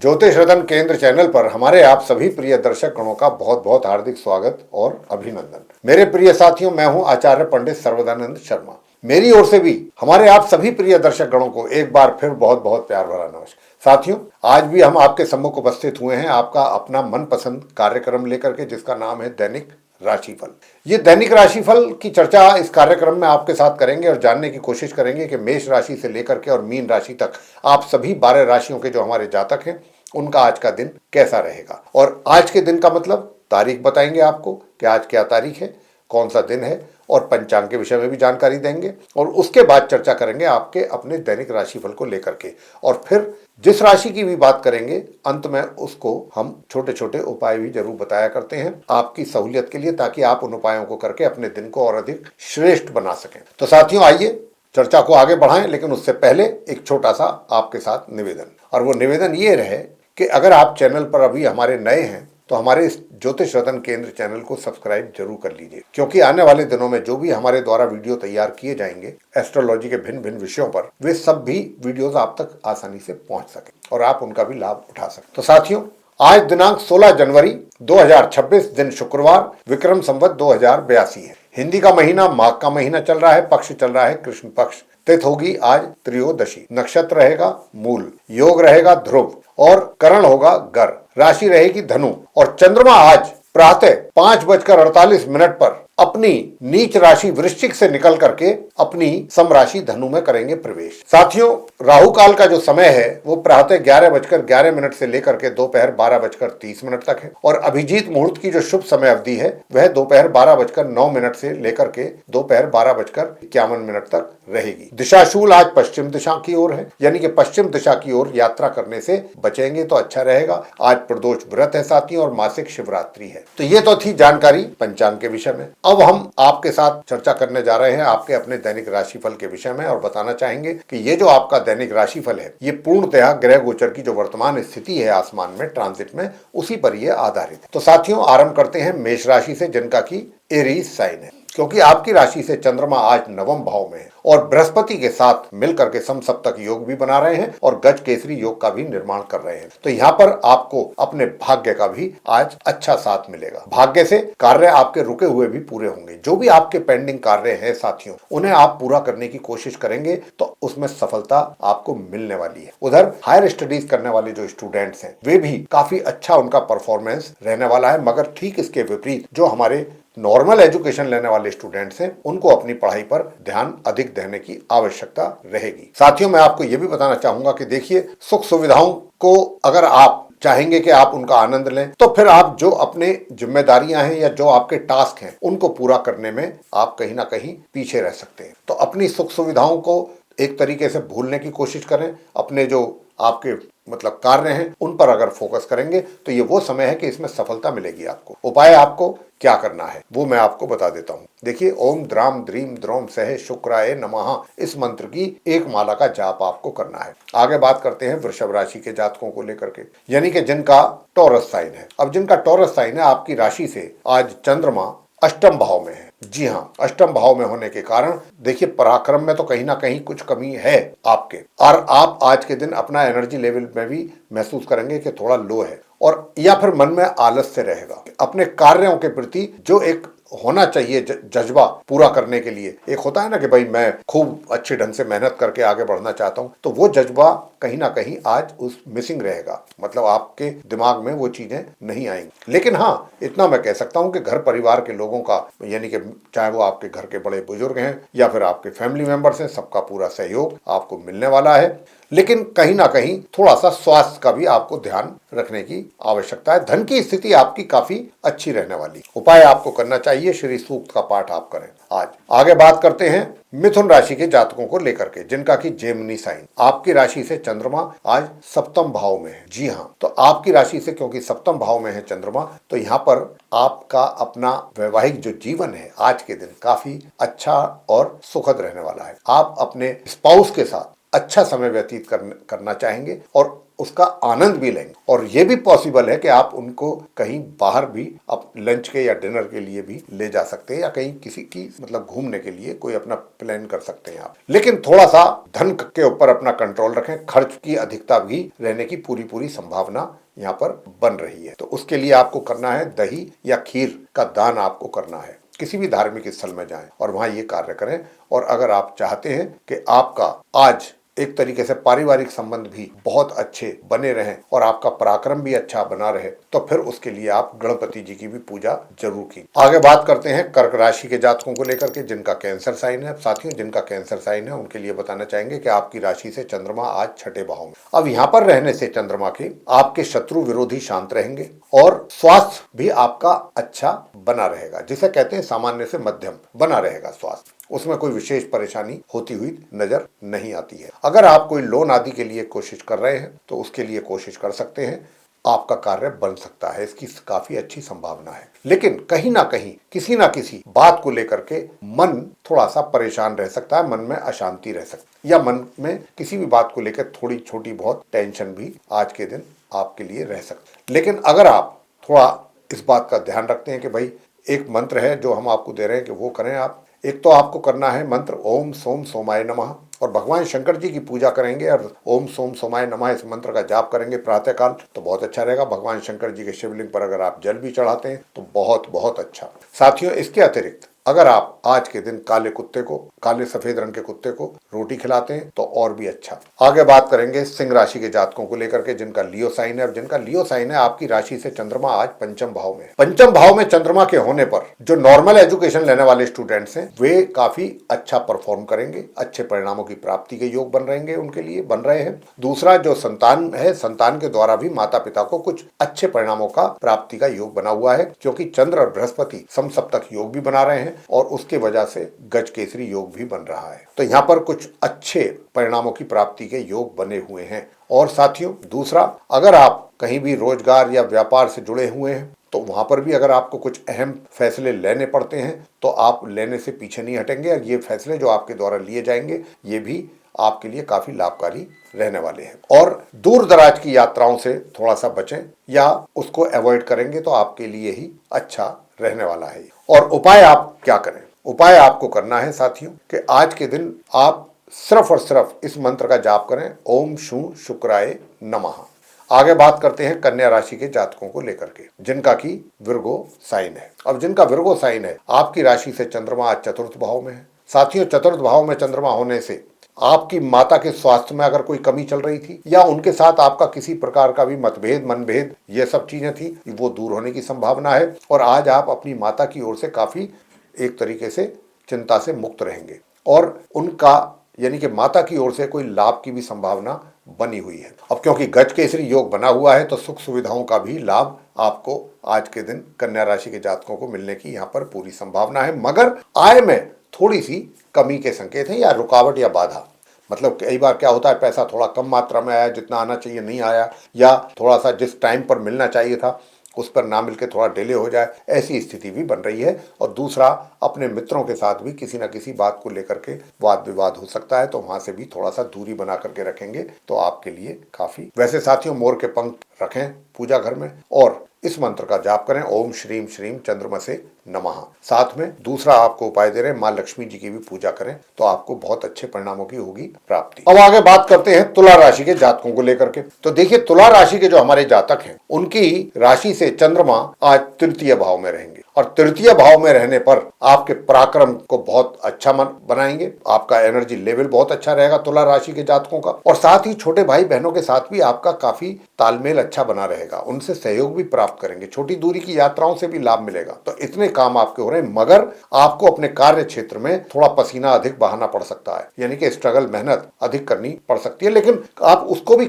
ज्योतिष रतन केंद्र चैनल पर हमारे आप सभी प्रिय दर्शक गणों का बहुत बहुत हार्दिक स्वागत और अभिनंदन। मेरे प्रिय साथियों, मैं हूं आचार्य पंडित सर्वदानंद शर्मा। मेरी ओर से भी हमारे आप सभी प्रिय दर्शक गणों को एक बार फिर बहुत बहुत प्यार भरा नमस्कार। साथियों, आज भी हम आपके सम्मुख उपस्थित हुए हैं आपका अपना मनपसंद कार्यक्रम लेकर के, जिसका नाम है दैनिक राशिफल। ये दैनिक राशिफल की चर्चा इस कार्यक्रम में आपके साथ करेंगे और जानने की कोशिश करेंगे कि मेष राशि से लेकर के और मीन राशि तक आप सभी 12 राशियों के जो हमारे जातक हैं उनका आज का दिन कैसा रहेगा। और आज के दिन का मतलब तारीख बताएंगे आपको कि आज क्या तारीख है, कौन सा दिन है, और पंचांग के विषय में भी जानकारी देंगे। और उसके बाद चर्चा करेंगे आपके अपने दैनिक राशिफल को लेकर के, और फिर जिस राशि की भी बात करेंगे अंत में उसको हम छोटे छोटे उपाय भी जरूर बताया करते हैं आपकी सहूलियत के लिए, ताकि आप उन उपायों को करके अपने दिन को और अधिक श्रेष्ठ बना सकें। तो साथियों, आइए चर्चा को आगे बढ़ाएं, लेकिन उससे पहले एक छोटा सा आपके साथ निवेदन। और वो निवेदन ये रहे कि अगर आप चैनल पर अभी हमारे नए हैं तो हमारे इस ज्योतिष रतन केंद्र चैनल को सब्सक्राइब जरूर कर लीजिए, क्योंकि आने वाले दिनों में जो भी हमारे द्वारा वीडियो तैयार किए जाएंगे एस्ट्रोलॉजी के भिन्न भिन्न विषयों पर, वे सब भी वीडियोस आप तक आसानी से पहुंच सके और आप उनका भी लाभ उठा सकें। तो साथियों, आज दिनांक 16 जनवरी 2026 दिन शुक्रवार, विक्रम संवत 2082 है। हिंदी का महीना माघ का महीना चल रहा है। पक्ष चल रहा है कृष्ण पक्ष। तिथि होगी आज त्रयोदशी। नक्षत्र रहेगा मूल। योग रहेगा ध्रुव और करण होगा गर। राशि रहेगी धनु और चंद्रमा आज प्रातः 5:48 पर अपनी नीच राशि वृश्चिक से निकल करके अपनी समराशि धनु में करेंगे प्रवेश। साथियों, राहु काल का जो समय है वो प्रातः 11:11 से लेकर के दोपहर 12:30 तक है, और अभिजीत मुहूर्त की जो शुभ समय अवधि है वह दोपहर 12:09 से लेकर के दोपहर 12:51 तक रहेगी। दिशाशूल आज पश्चिम दिशा की ओर है, यानी कि पश्चिम दिशा की ओर यात्रा करने से बचेंगे तो अच्छा रहेगा। आज प्रदोष व्रत है साथियों, और मासिक शिवरात्रि है। तो ये तो थी जानकारी पंचांग के विषय में। अब हम आपके साथ चर्चा करने जा रहे हैं आपके अपने दैनिक राशिफल के विषय में, और बताना चाहेंगे कि ये जो आपका दैनिक राशिफल है ये पूर्णतः ग्रह गोचर की जो वर्तमान स्थिति है आसमान में ट्रांजिट में, उसी पर यह आधारित है। तो साथियों, आरंभ करते हैं मेष राशि से, जिनका की एरीज साइन है, क्योंकि आपकी राशि से चंद्रमा आज नवम भाव में है और बृहस्पति के साथ मिलकर के समसप्तक योग भी बना रहे हैं और गज केसरी योग का भी निर्माण कर रहे हैं। तो यहाँ पर आपको अपने भाग्य का भी आज अच्छा साथ मिलेगा। भाग्य से कार्य आपके रुके हुए भी पूरे होंगे। जो भी आपके पेंडिंग कार्य हैं साथियों, उन्हें आप पूरा करने की कोशिश करेंगे तो उसमें सफलता आपको मिलने वाली है। उधर हायर स्टडीज करने वाले जो स्टूडेंट्स हैं वे भी काफी अच्छा उनका परफॉर्मेंस रहने वाला है, मगर ठीक इसके विपरीत जो हमारे नॉर्मल एजुकेशन लेने वाले स्टूडेंट्स हैं उनको अपनी पढ़ाई पर ध्यान अधिक देने की आवश्यकता रहेगी। साथियों, मैं आपको यह भी बताना चाहूंगा कि देखिए, सुख सुविधाओं को अगर आप चाहेंगे कि आप उनका आनंद लें तो फिर आप जो अपने जिम्मेदारियां हैं या जो आपके टास्क हैं उनको पूरा करने में आप कहीं ना कहीं पीछे रह सकते हैं। तो अपनी सुख सुविधाओं को एक तरीके से भूलने की कोशिश करें। अपने जो आपके मतलब कार्य हैं उन पर अगर फोकस करेंगे तो ये वो समय है कि इसमें सफलता मिलेगी आपको। उपाय आपको क्या करना है वो मैं आपको बता देता हूँ। देखिए, ओम द्राम द्रीम द्रोम सह शुक्राय नमः, इस मंत्र की एक माला का जाप आपको करना है। आगे बात करते हैं वृषभ राशि के जातकों को लेकर के, यानी कि जिनका टॉरस साइन है। अब जिनका टॉरस साइन है, आपकी राशि से आज चंद्रमा अष्टम भाव में है। जी हाँ, अष्टम भाव में होने के कारण देखिए, पराक्रम में तो कहीं ना कहीं कुछ कमी है आपके, और आप आज के दिन अपना एनर्जी लेवल में भी महसूस करेंगे कि थोड़ा लो है, और या फिर मन में आलस्य रहेगा। अपने कार्यों के प्रति जो एक होना चाहिए जज्बा पूरा करने के लिए, एक होता है ना कि भाई मैं खूब अच्छे ढंग से मेहनत करके आगे बढ़ना चाहता हूं, तो वो जज्बा कहीं ना कहीं आज उस मिसिंग रहेगा। मतलब आपके दिमाग में वो चीजें नहीं आएंगी। लेकिन हाँ, इतना मैं कह सकता हूं कि घर परिवार के लोगों का, यानी कि चाहे वो आपके घर के बड़े बुजुर्ग हैं या फिर आपके फैमिली मेंबर्स हैं, सबका पूरा सहयोग आपको मिलने वाला है। लेकिन कहीं ना कहीं थोड़ा सा स्वास्थ्य का भी आपको ध्यान रखने की आवश्यकता है। धन की स्थिति आपकी काफी अच्छी रहने वाली। उपाय आपको करना चाहिए, श्री सूक्त का पाठ आप करें आज। आगे बात करते हैं मिथुन राशि के जातकों को लेकर के, जिनका की जेमिनी साइन। आपकी राशि से चंद्रमा आज सप्तम भाव में है। जी हाँ, तो आपकी राशि से क्योंकि सप्तम भाव में है चंद्रमा, तो यहाँ पर आपका अपना वैवाहिक जो जीवन है आज के दिन काफी अच्छा और सुखद रहने वाला है। आप अपने स्पाउस के साथ अच्छा समय व्यतीत करना चाहेंगे और उसका आनंद भी लेंगे। और ये भी पॉसिबल है कि आप उनको कहीं बाहर भी आप लंच के या डिनर के लिए भी ले जा सकते हैं, या कहीं किसी की मतलब घूमने के लिए कोई अपना प्लान कर सकते हैं आप। लेकिन थोड़ा सा धन के ऊपर अपना कंट्रोल रखें, खर्च की अधिकता भी रहने की पूरी संभावना यहाँ पर बन रही है। तो उसके लिए आपको करना है दही या खीर का दान आपको करना है। किसी भी धार्मिक स्थल में जाएं और वहां ये कार्य करें। और अगर आप चाहते हैं कि आपका आज एक तरीके से पारिवारिक संबंध भी बहुत अच्छे बने रहें और आपका पराक्रम भी अच्छा बना रहे, तो फिर उसके लिए आप गणपति जी की भी पूजा जरूर की। आगे बात करते हैं कर्क राशि के जातकों को लेकर के जिनका कैंसर साइन है। साथियों, जिनका कैंसर साइन है उनके लिए बताना चाहेंगे कि आपकी राशि से चंद्रमा आज छठे भाव में। अब यहाँ पर रहने से चंद्रमा के आपके शत्रु विरोधी शांत रहेंगे और स्वास्थ्य भी आपका अच्छा बना रहेगा, जिसे कहते हैं सामान्य से मध्यम बना रहेगा स्वास्थ्य। उसमें कोई विशेष परेशानी होती हुई नजर नहीं आती है। अगर आप कोई लोन आदि के लिए कोशिश कर रहे हैं तो उसके लिए कोशिश कर सकते हैं, आपका कार्य बन सकता है, इसकी काफी अच्छी संभावना है। लेकिन कहीं ना कहीं किसी ना किसी बात को लेकर के मन थोड़ा सा परेशान रह सकता है, मन में अशांति रह सकती है, या मन में किसी भी बात को लेकर थोड़ी छोटी बहुत टेंशन भी आज के दिन आपके लिए रह सकती है। लेकिन अगर आप थोड़ा इस बात का ध्यान रखते हैं कि भाई एक मंत्र है जो हम आपको दे रहे हैं कि वो करें आप। एक तो आपको करना है मंत्र ओम सोम सोमाय नमः, और भगवान शंकर जी की पूजा करेंगे और ओम सोम सोमाय नमः इस मंत्र का जाप करेंगे प्रातःकाल, तो बहुत अच्छा रहेगा। भगवान शंकर जी के शिवलिंग पर अगर आप जल भी चढ़ाते हैं तो बहुत बहुत अच्छा। साथियों, इसके अतिरिक्त अगर आप आज के दिन काले कुत्ते को, काले सफेद रंग के कुत्ते को रोटी खिलाते हैं तो और भी अच्छा। आगे बात करेंगे सिंह राशि के जातकों को लेकर के जिनका लियो साइन है। अब जिनका लियो साइन है, आपकी राशि से चंद्रमा आज पंचम भाव में। पंचम भाव में चंद्रमा के होने पर जो नॉर्मल एजुकेशन लेने वाले स्टूडेंट्स हैं वे काफी अच्छा परफॉर्म करेंगे, अच्छे परिणामों की प्राप्ति के योग बन रहेंगे, उनके लिए बन रहे हैं। दूसरा, जो संतान है, संतान के द्वारा भी माता पिता को कुछ अच्छे परिणामों का प्राप्ति का योग बना हुआ है, क्योंकि चंद्र और बृहस्पति समसप्तक योग भी बना रहे हैं और उसके वजह से गज केसरी योग भी बन रहा है। तो यहाँ पर कुछ अच्छे परिणामों की प्राप्ति के योग बने हुए हैं। और साथियों, दूसरा, अगर आप कहीं भी रोजगार या व्यापार से जुड़े हुए हैं तो वहां पर भी अगर आपको कुछ अहम फैसले लेने पड़ते हैं तो आप लेने से पीछे नहीं हटेंगे, और ये फैसले जो आपके द्वारा लिए जाएंगे ये भी आपके लिए काफी लाभकारी रहने वाले हैं। और दूर दराज की यात्राओं से थोड़ा सा बचें या उसको अवॉइड करेंगे तो आपके लिए ही अच्छा रहने वाला है। और उपाय आप क्या करें? उपाय आपको करना है साथियों कि आज के दिन आप सिर्फ और सिर्फ इस मंत्र का जाप करें, ओम शू शुक्राय नमः। आगे बात करते हैं कन्या राशि के जातकों को लेकर के जिनका की विर्गो साइन है। अब जिनका विर्गो साइन है, आपकी राशि से चंद्रमा आज चतुर्थ भाव में है। साथियों, चतुर्थ भाव में चंद्रमा होने से आपकी माता के स्वास्थ्य में अगर कोई कमी चल रही थी या उनके साथ आपका किसी प्रकार का भी मतभेद, मनभेद, ये सब चीजें थी, वो दूर होने की संभावना है। और आज आप अपनी माता की ओर से काफी एक तरीके से चिंता से मुक्त रहेंगे और उनका यानी कि माता की ओर से कोई लाभ की भी संभावना बनी हुई है। अब क्योंकि गज केसरी योग बना हुआ है तो सुख सुविधाओं का भी लाभ आपको आज के दिन कन्या राशि के जातकों को मिलने की यहाँ पर पूरी संभावना है। मगर आय में थोड़ी सी कमी के संकेत हैं या रुकावट या बाधा। मतलब कई बार क्या होता है, पैसा थोड़ा कम मात्रा में आया, जितना आना चाहिए नहीं आया, या थोड़ा सा जिस टाइम पर मिलना चाहिए था उस पर ना मिलकर थोड़ा डिले हो जाए, ऐसी स्थिति भी बन रही है। और दूसरा, अपने मित्रों के साथ भी किसी न किसी बात को लेकर के वाद विवाद हो सकता है, तो वहां से भी थोड़ा सा दूरी बना करके रखेंगे तो आपके लिए काफी। वैसे साथियों, मोर के पंख रखें पूजा घर में और इस मंत्र का जाप करें, ओम श्रीम श्रीम चंद्रमसे नमः। साथ में दूसरा आपको उपाय दे रहे हैं, माँ लक्ष्मी जी की भी पूजा करें तो आपको बहुत अच्छे परिणामों की होगी प्राप्ति। अब आगे बात करते हैं तुला राशि के जातकों को लेकर के। तो देखिए, तुला राशि के जो हमारे जातक हैं उनकी राशि से चंद्रमा आज तृतीय भाव में रहेंगे और तृतीय भाव में रहने पर आपके पराक्रम को बहुत अच्छा बनाएंगे, आपका एनर्जी लेवल बहुत अच्छा रहेगा तुला राशि के जातकों का। और साथ ही छोटे भाई बहनों के साथ भी आपका काफी तालमेल अच्छा बना रहेगा, उनसे सहयोग भी प्राप्त करेंगे, छोटी दूरी की यात्राओं से भी लाभ मिलेगा। तो इतने काम आपके हो रहे हैं, मगर आपको अपने कार्य क्षेत्र में थोड़ा पसीना अधिक बहाना पड़ सकता है, यानी कि स्ट्रगल, मेहनत अधिक करनी पड़ सकती है, लेकिन आप उसको भी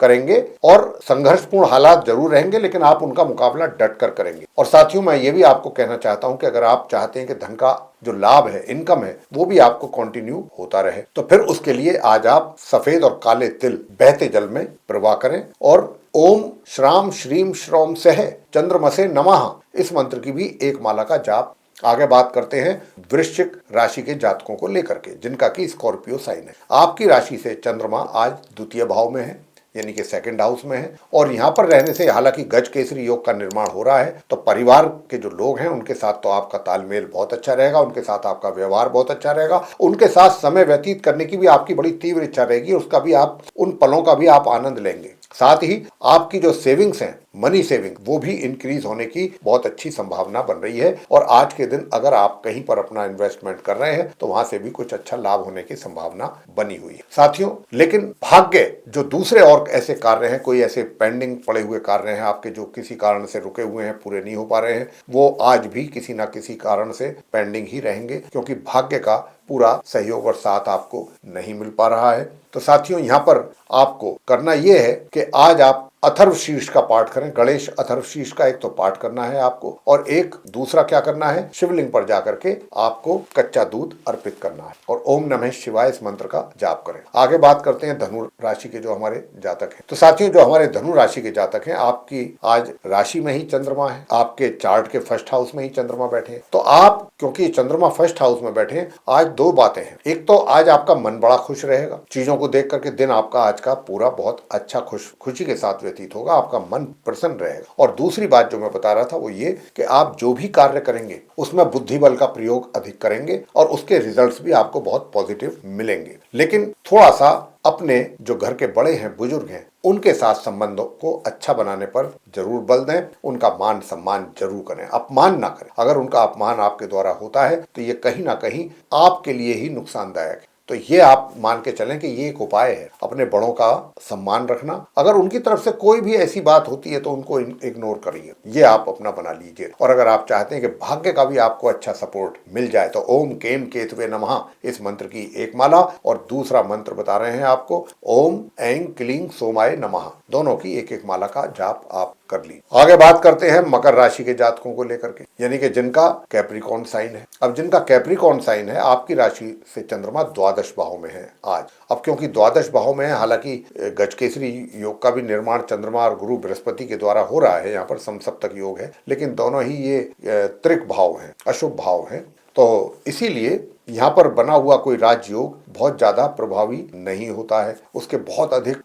करेंगे और संघर्षपूर्ण हालात जरूर रहेंगे, लेकिन आप उनका मुकाबला डट कर करेंगे। और साथियों, मैं ये भी आपको कहना चाहता हूं कि अगर आप चाहते हैं कि धन का जो लाभ है, इनकम है, वो भी आपको कंटिन्यू होता रहे, तो फिर उसके लिए आज आप सफेद और काले तिल बहते जल में प्रवाह करें और ओम श्राम श्रीम श्रोम सह चंद्रमसे नमः इस मंत्र की भी एक माला का जाप। आगे बात करते हैं वृश्चिक राशि के जातकों को लेकर के जिनका कि स्कॉर्पियो साइन है। आपकी राशि से चंद्रमा आज द्वितीय भाव में है, यानी कि सेकंड हाउस में है, और यहाँ पर रहने से हालांकि गज केसरी योग का निर्माण हो रहा है, तो परिवार के जो लोग हैं उनके साथ तो आपका तालमेल बहुत अच्छा रहेगा, उनके साथ आपका व्यवहार बहुत अच्छा रहेगा, उनके साथ समय व्यतीत करने की भी आपकी बड़ी तीव्र इच्छा रहेगी, उसका भी आप उन पलों का भी आप आनंद लेंगे। साथ ही आपकी जो सेविंग्स हैं, मनी सेविंग, वो भी इंक्रीज होने की बहुत अच्छी संभावना बन रही है, और आज के दिन अगर आप कहीं पर अपना इन्वेस्टमेंट कर रहे हैं तो वहां से भी कुछ अच्छा लाभ होने की संभावना बनी हुई है साथियों। लेकिन भाग्य जो दूसरे और ऐसे कार्य हैं, कोई ऐसे पेंडिंग पड़े हुए कार्य हैं आपके जो किसी कारण से रुके हुए हैं, पूरे नहीं हो पा रहे हैं, वो आज भी किसी ना किसी कारण से पेंडिंग ही रहेंगे, क्योंकि भाग्य का पूरा सहयोग और साथ आपको नहीं मिल पा रहा है। तो साथियों, यहाँ पर आपको करना यह है कि आज आप अथर्वशीर्ष का पाठ करें। गणेश अथर्वशीर्ष का एक तो पाठ करना है आपको, और एक दूसरा क्या करना है, शिवलिंग पर जाकर के आपको कच्चा दूध अर्पित करना है और ओम नमः शिवाय इस मंत्र का जाप करें। आगे बात करते हैं धनु राशि के जो हमारे जातक हैं। तो साथियों, जो हमारे धनु राशि के जातक हैं, आपकी आज राशि में ही चंद्रमा है, आपके चार्ट के फर्स्ट हाउस में ही चंद्रमा बैठे हैं। तो आप, क्योंकि चंद्रमा फर्स्ट हाउस में बैठे हैं, आज दो बातें हैं। एक तो आज आपका मन बड़ा खुश रहेगा, चीजों को देख करके दिन आपका आज का पूरा बहुत अच्छा खुशी के साथ व्यतीत होगा, आपका मन प्रसन्न रहेगा। और दूसरी बात जो मैं बता रहा था वो ये कि आप जो भी कार्य करेंगे उसमें बुद्धि बल का प्रयोग अधिक करेंगे और उसके रिजल्ट्स भी आपको बहुत पॉजिटिव मिलेंगे। लेकिन थोड़ा सा अपने जो घर के बड़े हैं, बुजुर्ग हैं, उनके साथ संबंधों को अच्छा बनाने पर जरूर बल दें, उनका मान सम्मान जरूर करें, अपमान ना करें। अगर उनका अपमान आपके द्वारा होता है तो ये कहीं ना कहीं आपके लिए ही नुकसानदायक है। तो ये आप मान के चलें कि ये एक उपाय है अपने बड़ों का सम्मान रखना। अगर उनकी तरफ से कोई भी ऐसी बात होती है तो उनको इग्नोर करिए, ये आप अपना बना लीजिए। और अगर आप चाहते हैं कि भाग्य का भी आपको अच्छा सपोर्ट मिल जाए तो ओम केम केतवे नमः इस मंत्र की एक माला, और दूसरा मंत्र बता रहे हैं आपको, ओम ऐं क्लीं सोमाय नमः, दोनों की एक एक माला का जाप आप कर ली। आगे बात करते हैं मकर राशि के जातकों को लेकर के, यानी कि जिनका कैप्रिकॉर्न साइन है। अब जिनका कैप्रिकॉर्न साइन है, आपकी राशि से चंद्रमा द्वादश भाव में है आज। अब क्योंकि द्वादश भाव में है, हालांकि गजकेसरी योग का भी निर्माण चंद्रमा और गुरु बृहस्पति के द्वारा हो रहा है, यहाँ पर समसप्तक योग है, लेकिन दोनों ही ये त्रिक भाव है, अशुभ भाव है। तो इसीलिए यहाँ पर बना हुआ कोई राजयोग बहुत ज्यादा प्रभावी नहीं होता है, उसके बहुत अधिक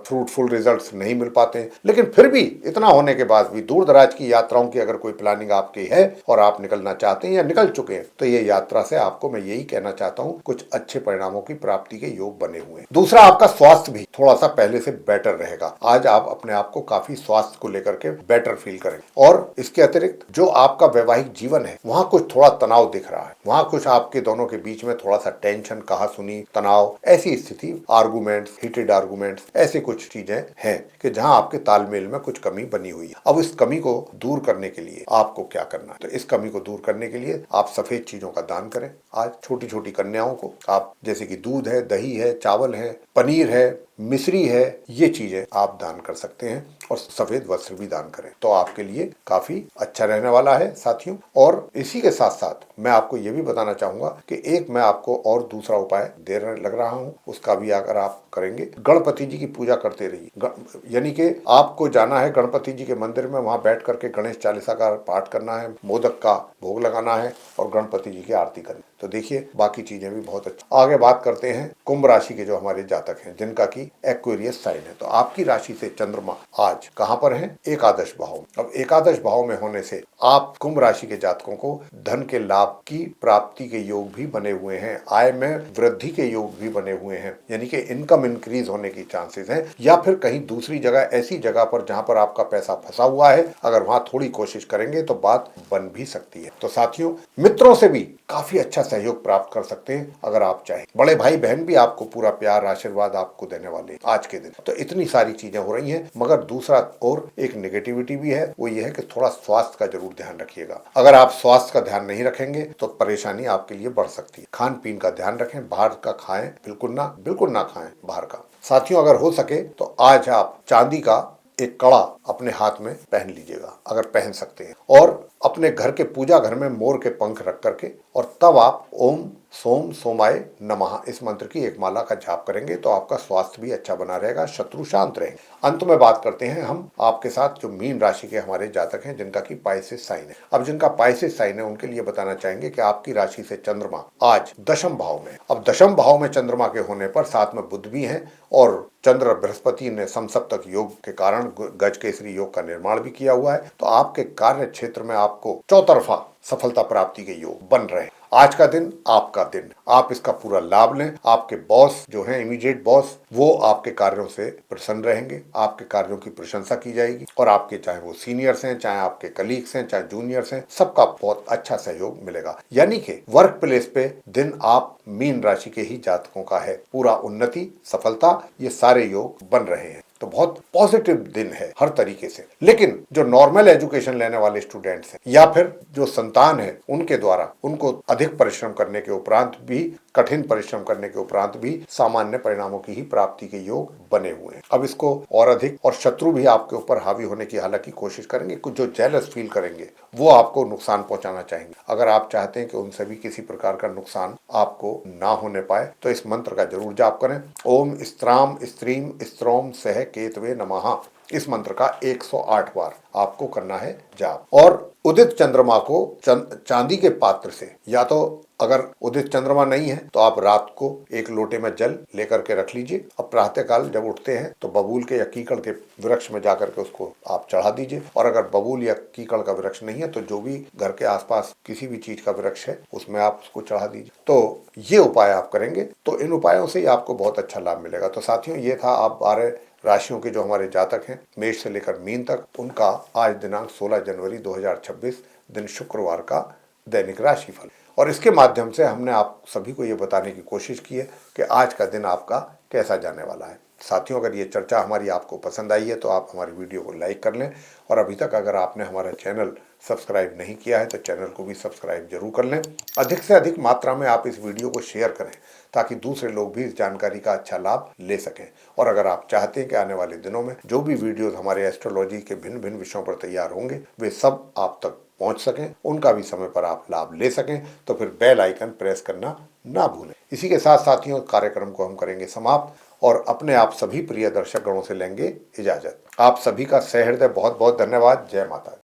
फ्रूटफुल रिजल्ट्स नहीं मिल पाते हैं। लेकिन फिर भी इतना होने के बाद भी दूर दराज की यात्राओं की अगर कोई प्लानिंग आपकी है और आप निकलना चाहते हैं या निकल चुके हैं, तो ये यात्रा से आपको मैं यही कहना चाहता हूँ, कुछ अच्छे परिणामों की प्राप्ति के योग बने हुए हैं। दूसरा, आपका स्वास्थ्य भी थोड़ा सा पहले से बेटर रहेगा। आज आप अपने आप को काफी स्वास्थ्य को लेकर के बेटर फील करें। और इसके अतिरिक्त जो आपका वैवाहिक जीवन है, वहां कुछ थोड़ा तनाव दिख रहा है, वहां कुछ आपके दोनों के बीच में थोड़ा सा टेंशन, कहासुनी, तनाव, ऐसी स्थिति, आर्गुमेंट्स, हीटेड आर्गुमेंट्स, ऐसी कुछ चीजें हैं कि जहां आपके तालमेल में कुछ कमी बनी हुई है। अब इस कमी को दूर करने के लिए आपको क्या करना है? तो इस कमी को दूर करने के लिए आप सफेद चीजों का दान करें। आज छोटी छोटी कन्याओं को आप, जैसे कि दूध है, दही है, चावल है, पनीर है, मिश्री है, ये चीजें आप दान कर सकते हैं, और सफेद वस्त्र भी दान करें, तो आपके लिए काफी अच्छा रहने वाला है साथियों। और इसी के साथ साथ मैं आपको ये भी बताना चाहूंगा कि एक मैं आपको और दूसरा उपाय देने लग रहा हूं, उसका भी अगर आप करेंगे, गणपति जी की पूजा करते रहिए। यानी कि आपको जाना है गणपति जी के मंदिर में, वहां बैठ करके गणेश चालीसा का पाठ करना है, मोदक का भोग लगाना है और गणपति जी की आरती करनी। तो देखिए, बाकी चीजें भी बहुत अच्छी। आगे बात करते हैं कुंभ राशि के जो हमारे जातक हैं, जिनका की एक्वेरियस साइन है। तो आपकी राशि से चंद्रमा आज कहां पर है? एकादश भाव। अब एकादश भाव में होने से आप कुंभ राशि के जातकों को धन के लाभ की प्राप्ति के योग भी बने हुए हैं, आय में वृद्धि के योग भी बने हुए हैं, यानी कि इनकम इंक्रीज होने की चांसेस हैं। या फिर कहीं दूसरी जगह, ऐसी जगह पर जहां पर आपका पैसा फंसा हुआ है, अगर वहां थोड़ी कोशिश करेंगे तो बात बन भी सकती है। तो साथियों, मित्रों से भी काफी अच्छा सहयोग प्राप्त कर सकते हैं अगर आप चाहें। बड़े भाई बहन भी आपको पूरा प्यार, आशीर्वाद आपको देने वाले हैं आज के दिन। तो इतनी सारी चीजें हो रही हैं, मगर दूसरा और एक नेगेटिविटी भी है, वो ये है कि थोड़ा स्वास्थ्य का जरूर ध्यान रखिएगा। अगर आप स्वास्थ्य का ध्यान नहीं रखेंगे तो परेशानी आपके लिए बढ़ सकती है। खान पीन का ध्यान रखें, बाहर का खाएं बिल्कुल ना खाएं बाहर का। साथियों, अगर हो सके तो आज आप चांदी का एक कड़ा अपने हाथ में पहन लीजिएगा, अगर पहन सकते हैं, और अपने घर के पूजा घर में मोर के पंख रख करके, और तब आप ओम सोम सोमाय नमः इस मंत्र की एक माला का जाप करेंगे तो आपका स्वास्थ्य भी अच्छा बना रहेगा, शत्रु शांत रहेंगे। अंत में बात करते हैं हम आपके साथ जो मीन राशि के हमारे जातक हैं जिनका की पाइसेस साइन है। अब जिनका पाइसेस साइन है उनके लिए बताना चाहेंगे कि आपकी राशि से चंद्रमा आज दशम भाव में। अब दशम भाव में चंद्रमा के होने पर साथ में बुध भी है और चंद्र बृहस्पति ने समसप्तक योग के कारण गज केसरी योग का निर्माण भी किया हुआ है। तो आपके कार्य क्षेत्र में आपको चौतरफा सफलता प्राप्ति के योग बन रहे हैं। आज का दिन आपका दिन, आप इसका पूरा लाभ लें। आपके बॉस जो हैं, इमीडिएट बॉस, वो आपके कार्यों से प्रसन्न रहेंगे, आपके कार्यों की प्रशंसा की जाएगी और आपके चाहे वो सीनियर्स हैं, चाहे आपके कलीग्स हैं, चाहे जूनियर्स हैं, सबका बहुत अच्छा सहयोग मिलेगा। यानी कि वर्क प्लेस पे दिन आप मीन राशि के ही जातकों का है। पूरा उन्नति, सफलता, ये सारे योग बन रहे हैं। तो बहुत पॉजिटिव दिन है हर तरीके से। लेकिन जो नॉर्मल एजुकेशन लेने वाले स्टूडेंट्स हैं या फिर जो संतान है उनके द्वारा उनको अधिक परिश्रम करने के उपरांत भी, कठिन परिश्रम करने के उपरांत भी सामान्य परिणामों की ही प्राप्ति के योग बने हुए हैं। अब इसको और अधिक, और शत्रु भी आपके ऊपर हावी होने की हालांकि कोशिश करेंगे, कुछ जो जेलस फील करेंगे वो आपको नुकसान पहुंचाना चाहेंगे। अगर आप चाहते हैं कि उनसे भी किसी प्रकार का नुकसान आपको ना होने पाए तो इस मंत्र का जरूर जाप करें। ओम स्त्राम स्त्रीम स्त्रोम सह केतवे नमः इस मंत्र का 108 बार आपको करना है जाप। और उदित चंद्रमा को चांदी के पात्र से, या तो अगर उदित चंद्रमा नहीं है तो आप रात को एक लोटे में जल लेकर के रख लीजिए। अब प्रातः काल जब उठते हैं तो बबूल के या कीकड़ के वृक्ष में जाकर के उसको आप चढ़ा दीजिए। और अगर बबूल या कीकड़ का वृक्ष नहीं है तो जो भी घर के आसपास किसी भी चीज का वृक्ष है उसमें आप उसको चढ़ा दीजिए। तो ये उपाय आप करेंगे तो इन उपायों से ही आपको बहुत अच्छा लाभ मिलेगा। तो साथियों, ये था आप 12 राशियों के जो हमारे जातक हैं मेष से लेकर मीन तक, उनका आज दिनांक 16 जनवरी 2026 दिन शुक्रवार का दैनिक राशिफल। और इसके माध्यम से हमने आप सभी को ये बताने की कोशिश की है कि आज का दिन आपका कैसा जाने वाला है। साथियों, अगर ये चर्चा हमारी आपको पसंद आई है तो आप हमारी वीडियो को लाइक कर लें। और अभी तक अगर आपने हमारा चैनल सब्सक्राइब नहीं किया है तो चैनल को भी सब्सक्राइब जरूर कर लें। अधिक से अधिक मात्रा में आप इस वीडियो को शेयर करें ताकि दूसरे लोग भी इस जानकारी का अच्छा लाभ ले सकें। और अगर आप चाहते हैं कि आने वाले दिनों में जो भी वीडियोस हमारे एस्ट्रोलॉजी के भिन्न भिन्न विषयों पर तैयार होंगे वे सब आप तक पहुंच सकें, उनका भी समय पर आप लाभ ले सकें, तो फिर बेल आइकन प्रेस करना ना भूलें। इसी के साथ साथियों, कार्यक्रम को हम करेंगे समाप्त और अपने आप सभी प्रिय दर्शक गणों से लेंगे इजाजत। आप सभी का सहृदय बहुत बहुत धन्यवाद। जय माता दी।